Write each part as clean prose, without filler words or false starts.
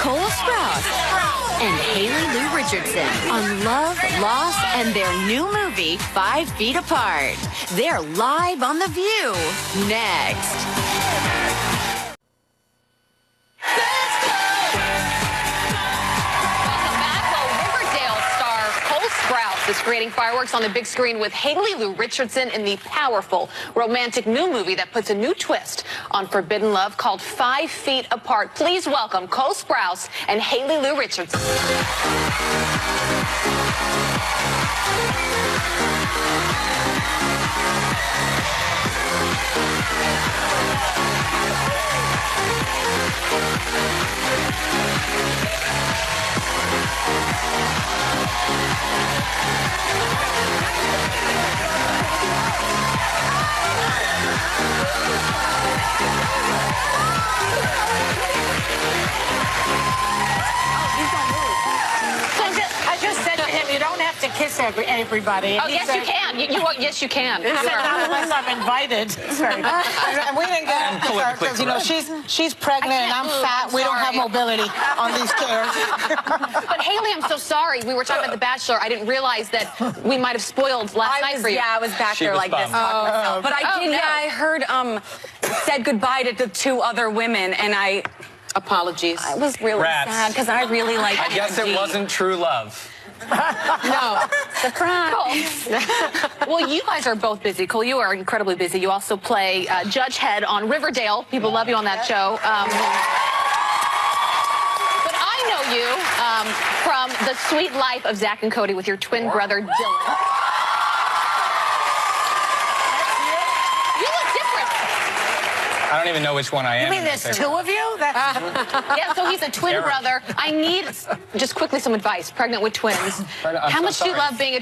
Cole Sprouse and Haley Lou Richardson on Love, Loss, and their new movie, 5 Feet Apart. They're live on The View. Next. Sprouse is creating fireworks on the big screen with Haley Lou Richardson in the powerful romantic new movie that puts a new twist on forbidden love called 5 Feet Apart. Please welcome Cole Sprouse and Haley Lou Richardson. You don't have to kiss everybody. Oh, yes, you can. Yes, you can. Unless I'm invited. And we didn't get it because, you know, she's pregnant and I'm fat. We don't have mobility on these chairs. But, Haley, I'm so sorry. We were talking about The Bachelor. I didn't realize that we might have spoiled last night for you. Yeah, I was back there like this. But I did, I heard, said goodbye to the 2 other women, and I... Apologies. I was really sad because I really liked I guess it wasn't true love. No. Surprise. Well, you guys are both busy. Cole, you are incredibly busy. You also play Judge Head on Riverdale. People love you on that show. But I know you from The Sweet Life of Zach and Cody with your twin brother, Dylan. You look different. I don't even know which one I am. You mean there's 2 of you? Yeah, so he's a twin brother. I need just quickly some advice. Pregnant with twins. How much do you love being a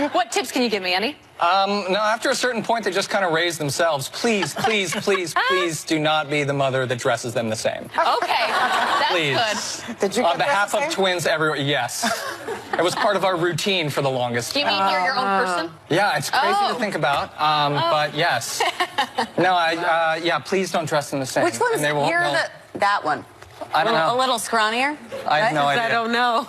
What tips can you give me? Any? No, after a certain point, they just kind of raise themselves. Please, please, please, please do not be the mother that dresses them the same. Okay, that's please. good. Did you On behalf of twins everywhere, yes. It was part of our routine for the longest. Do you mean you're your own person? Yeah, it's crazy to think about, but yes. No, yeah, please don't dress them the same. Which one's that one? I don't know. A little scrawnier? I have no idea. I don't know.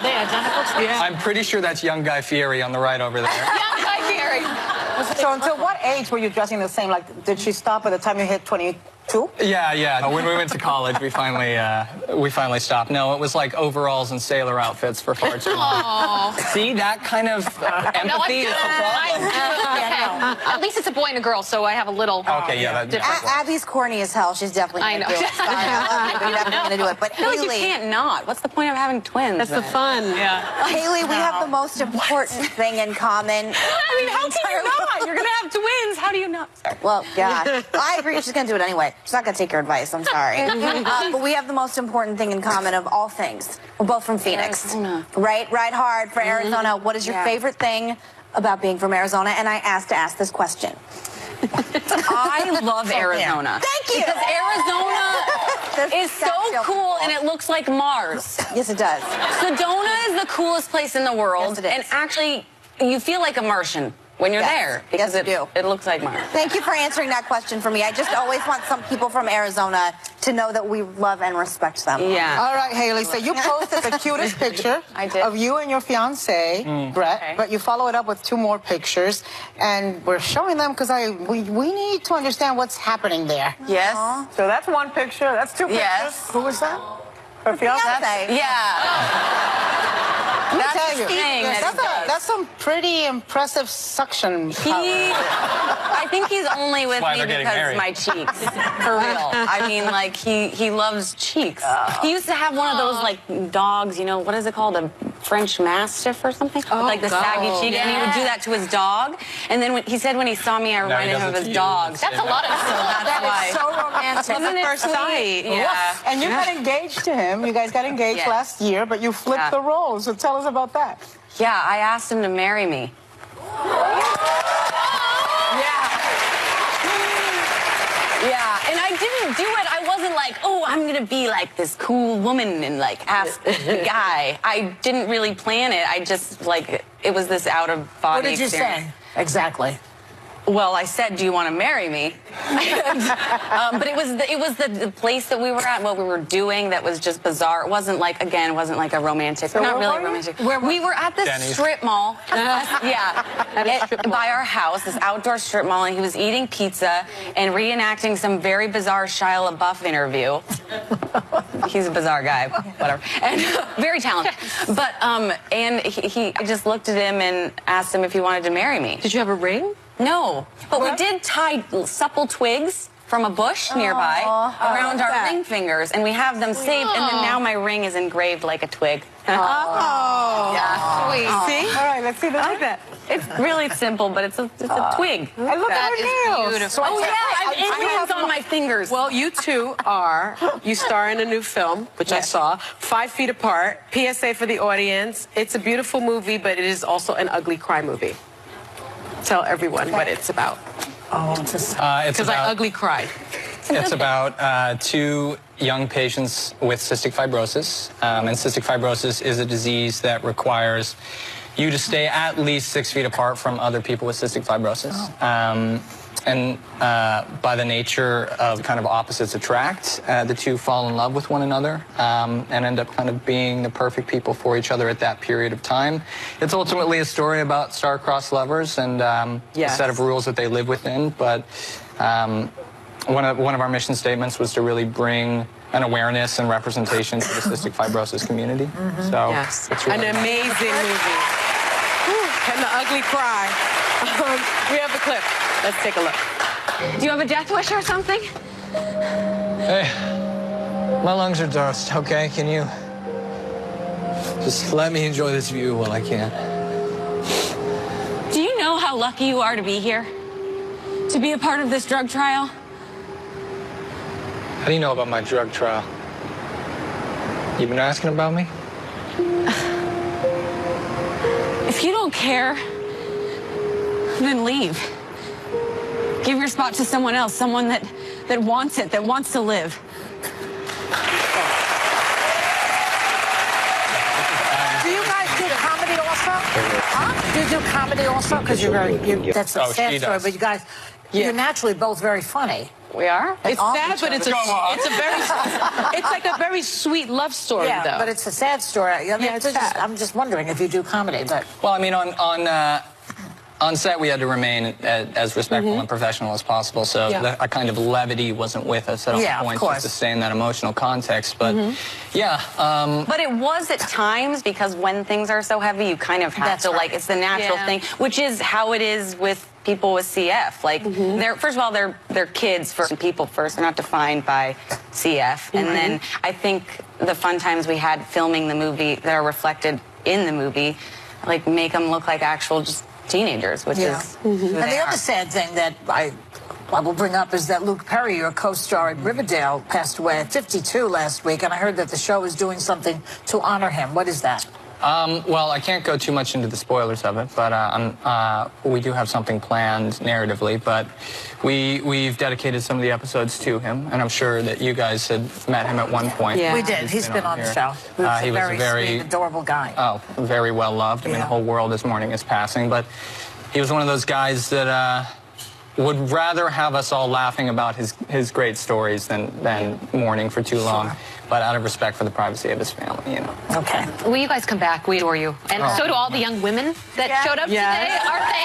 They identical? Yeah. I'm pretty sure that's young Guy Fieri on the right over there. Young Guy Fieri. So until what age were you dressing the same? Like, did she stop by the time you hit 22? Yeah. When we went to college, we finally stopped. No, it was like overalls and sailor outfits for far too long. See, that kind of empathy is the problem. At least it's a boy and a girl, so I have a little. Okay, yeah, that Abby's corny as hell. She's definitely going to do it. Sorry, I'm definitely going to do it. But I feel Haley, like you can't not. What's the point of having twins? That's the fun. Yeah. Haley, we have the most important thing in common. I mean, how can you not? You're going to have twins. How do you not? Sorry. Well, yeah, I agree. She's going to do it anyway. She's not going to take your advice. I'm sorry. But we have the most important thing in common of all things. We're both from Phoenix. Arizona. Right? Ride hard for Arizona. What is your favorite thing about being from Arizona? And I asked to ask this question. I love Arizona. Thank you. Because Arizona is so cool and it looks like Mars. Yes, it does. Sedona is the coolest place in the world. Yes, it is. And actually, you feel like a Martian when you're there. Because Yes, you do. It looks like Mars. Thank you for answering that question for me. I just always want some people from Arizona to know that we love and respect them. Yeah. All right, Haley. So you posted the cutest picture of you and your fiance, Brett, but you follow it up with 2 more pictures, and we're showing them because we need to understand what's happening there. Yes. So that's 1 picture. That's 2 pictures. Yes. Who was that? Her fiance. Yeah. Let me That's tell his you, thing that's some pretty impressive suction power. I think he's only with me because of my cheeks. For real. I mean, like, he loves cheeks. He used to have one of those, like, dogs, you know, what is it called? A French Mastiff or something? With, like, the saggy cheek. Yeah. And he would do that to his dog. And then he said when he saw me, I reminded him of his dog. That's a lot of That is so romantic. Wasn't it First sweet? Yeah. And you got engaged to him. You guys got engaged last year, but you flipped the roles. So tell us about that. Yeah, I asked him to marry me. Yeah, and I didn't do it. I wasn't like, oh, I'm going to be like this cool woman and like ask the guy. I didn't really plan it. I just like, it was this out of body experience. What did you say? Exactly. Well, I said, do you want to marry me? But it was the place that we were at, what we were doing that was just bizarre. It wasn't like, again, it wasn't like a romantic, not really romantic. We were at this strip mall, by our house, this outdoor strip mall, and he was eating pizza and reenacting some very bizarre Shia LaBeouf interview. He's a bizarre guy, whatever, and very talented. But, and I just looked at him and asked him if he wanted to marry me. Did you have a ring? No, but we did tie supple twigs from a bush nearby around our ring fingers, and we have them saved, and then now my ring is engraved like a twig. Yeah. Sweet. See? All right, let's see. I like that. It's really simple, but it's a twig. I look at her nails. Beautiful. Oh, yeah, I have Indians on my fingers. Well, you two you star in a new film, which I saw, 5 Feet Apart. PSA for the audience. It's a beautiful movie, but it is also an ugly cry movie. Tell everyone what it's about. Oh, because I ugly cried. It's about 2 young patients with cystic fibrosis. And cystic fibrosis is a disease that requires you to stay at least 6 feet apart from other people with cystic fibrosis. And by the nature of kind of opposites attract, the 2 fall in love with one another and end up kind of being the perfect people for each other at that period of time. It's ultimately a story about star-crossed lovers and a set of rules that they live within. But one of our mission statements was to really bring an awareness and representation to the cystic fibrosis community. So it's really an amazing movie. And the ugly cry. We have the clip. Let's take a look. Do you have a death wish or something? Hey, my lungs are dust, okay? Can you just let me enjoy this view while I can? Do you know how lucky you are to be here? To be a part of this drug trial? How do you know about my drug trial? You been asking about me? If you don't care, then leave. Give your spot to someone else, someone that wants it, that wants to live. Do you guys do comedy also? Huh? Do you do comedy also? Because that's a sad story, but you guys, you're naturally both very funny. We are? It's sad, but it's like a very sweet love story, though. Yeah, but it's a sad story. I mean, I'm just wondering if you do comedy, but... Well, I mean, on set, we had to remain as respectful and professional as possible, so a kind of levity wasn't with us at all points, just to stay in that emotional context. But, But it was at times, because when things are so heavy, you kind of have to, like, it's the natural thing, which is how it is with people with CF. Like, they're, first of all, they're kids first and people first. They're not defined by CF. And then I think the fun times we had filming the movie that are reflected in the movie, like, make them look like actual just teenagers, which is And the other sad thing that I will bring up is that Luke Perry, your co-star in Riverdale, passed away at 52 last week, and I heard that the show is doing something to honor him. What is that? Well, I can't go too much into the spoilers of it, but we do have something planned narratively, but we've dedicated some of the episodes to him, and I'm sure that you guys had met him at one point. Yeah. We did. He's been on the show. He was a very sweet, adorable guy. Oh, very well loved. I mean, the whole world is mourning his passing, but he was one of those guys that would rather have us all laughing about his great stories than mourning for too long. But out of respect for the privacy of his family, you know. Okay. Will you guys come back? We adore you. And so do all the young women that showed up today. Aren't they?